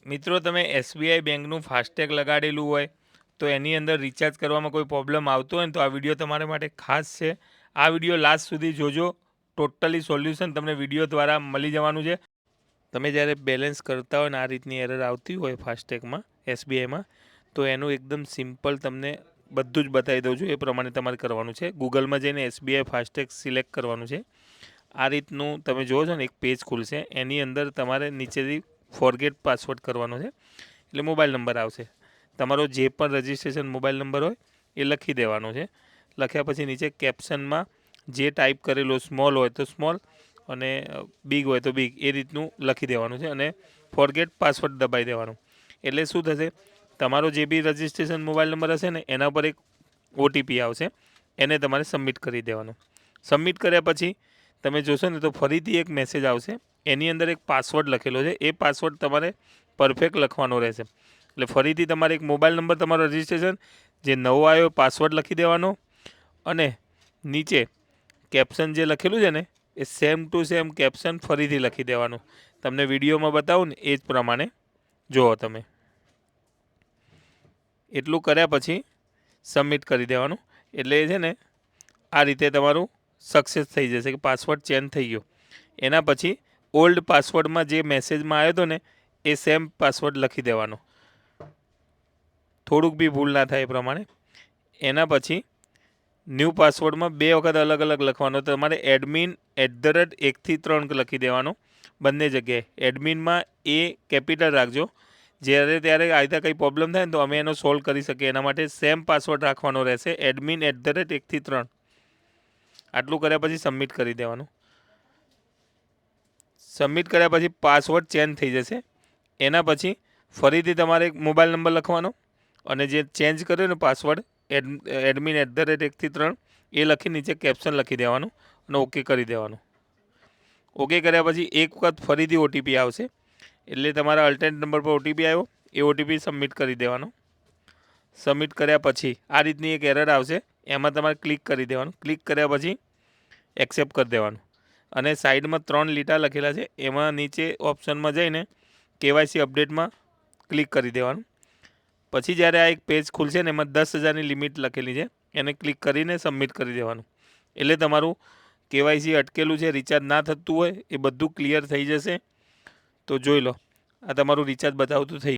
મિત્રો તમે એસબીઆઈ બેંકનું ફાસ્ટેગ લગાડેલું હોય તો એની અંદર રિચાર્જ કરવામાં કોઈ પ્રોબ્લેમ આવતો હોય ને તો આ વિડીયો તમારા માટે ખાસ છે. આ વિડીયો લાસ્ટ સુધી જોજો. ટોટલી સોલ્યુશન તમને વિડીયો દ્વારા મળી જવાનું છે. તમે જ્યારે બેલેન્સ કરતા હોય ને આ રીતની એરર આવતી હોય ફાસ્ટેગમાં એસબીઆઈમાં તો એનું એકદમ સિમ્પલ તમને બધું જ બતાવી દઉં છું. એ પ્રમાણે તમારે કરવાનું છે. ગૂગલમાં જઈને એસબીઆઈ ફાસ્ટેગ સિલેક્ટ કરવાનું છે. આ રીતનું તમે જુઓ છો ને એક પેજ ખુલશે. એની અંદર તમારે નીચેથી ફોરગેટ પાસવર્ડ કરવાનો છે. એટલે મોબાઈલ નંબર આવશે. તમારો જે પણ રજિસ્ટ્રેશન મોબાઈલ નંબર હોય એ લખી દેવાનો છે. લખ્યા પછી નીચે કેપ્શનમાં જે ટાઈપ કરેલો સ્મોલ હોય તો સ્મોલ અને બિગ હોય તો બિગ એ રીતનું લખી દેવાનું છે અને ફોરગેટ પાસવર્ડ દબાવી દેવાનું. એટલે શું થશે, તમારો જે બી રજિસ્ટ્રેશન મોબાઈલ નંબર હશે ને એના પર એક ઓટીપી આવશે. એને તમારે સબમિટ કરી દેવાનું. સબમિટ કર્યા પછી તમે જોશો ને તો ફરીથી એક મેસેજ આવશે. એની અંદર એક પાસવર્ડ લખેલો છે. એ પાસવર્ડ તમારે પરફેક્ટ લખવાનો રહેશે. એટલે ફરીથી તમારે એક મોબાઈલ નંબર તમારો રજિસ્ટ્રેશન જે નવો આવ્યો પાસવર્ડ લખી દેવાનો અને નીચે કેપ્શન જે લખેલું છે ને એ સેમ ટુ સેમ કેપ્શન ફરીથી લખી દેવાનું. તમને વિડીયોમાં બતાવું ને એ જ પ્રમાણે જુઓ તમે. એટલું કર્યા પછી સબમિટ કરી દેવાનું. એટલે છે ને આ રીતે તમારું સક્સેસ થઈ જશે કે પાસવર્ડ ચેન્જ થઈ ગયો. એના પછી ઓલ્ડ પાસવર્ડમાં જે મેસેજમાં આવ્યો હતો ને એ સેમ પાસવર્ડ લખી દેવાનો. થોડુંક બી ભૂલ ના થાય એ પ્રમાણે. એના પછી ન્યૂ પાસવર્ડમાં 2 વખત અલગ અલગ લખવાનો. તમારે એડમિન @1 થી 3 લખી દેવાનો બંને જગ્યાએ. એડમિનમાં એ કેપિટલ રાખજો. જ્યારે ત્યારે આ રીતે કંઈ પ્રોબ્લેમ થાય ને તો અમે એનો સોલ્વ કરી શકીએ. એના માટે સેમ પાસવર્ડ રાખવાનો રહેશે. એડમિન @1 થી 3. આટલું કર્યા પછી સબમિટ કરી દેવાનું. સબમિટ કર્યા પછી પાસવર્ડ ચેન્જ થઈ જશે. એના પછી ફરીથી તમારે એક મોબાઈલ નંબર લખવાનો અને જે ચેન્જ કર્યો ને પાસવર્ડ એડમિન @1 થી 3 એ લખી નીચે કેપ્શન લખી દેવાનું અને ઓકે કરી દેવાનું. ઓકે કર્યા પછી એક વખત ફરીથી ઓટીપી આવશે. એટલે તમારા અલ્ટરનેટ નંબર પર ઓટીપી આવ્યો એ ઓટીપી સબમિટ કરી દેવાનો. સબમિટ કર્યા પછી આ રીતની એક એરર આવશે. એમાં તમારે ક્લિક કરી દેવાનું. ક્લિક કર્યા પછી એક્સેપ્ટ કરી દેવાનું અને સાઈડમાં 3 લીટા લખેલા છે એમાં નીચે ઓપ્શનમાં જઈને કેવાયસી અપડેટમાં ક્લિક કરી દેવાનું. પછી જ્યારે આ એક પેજ ખુલશે ને એમાં 10,000ની લિમિટ લખેલી છે એને ક્લિક કરીને સબમિટ કરી દેવાનું. એટલે તમારું કેવાયસી અટકેલું છે, રિચાર્જ ના થતું હોય એ બધું ક્લિયર થઈ જશે. તો જોઈ લો, આ તમારું રિચાર્જ બતાવતું થઈ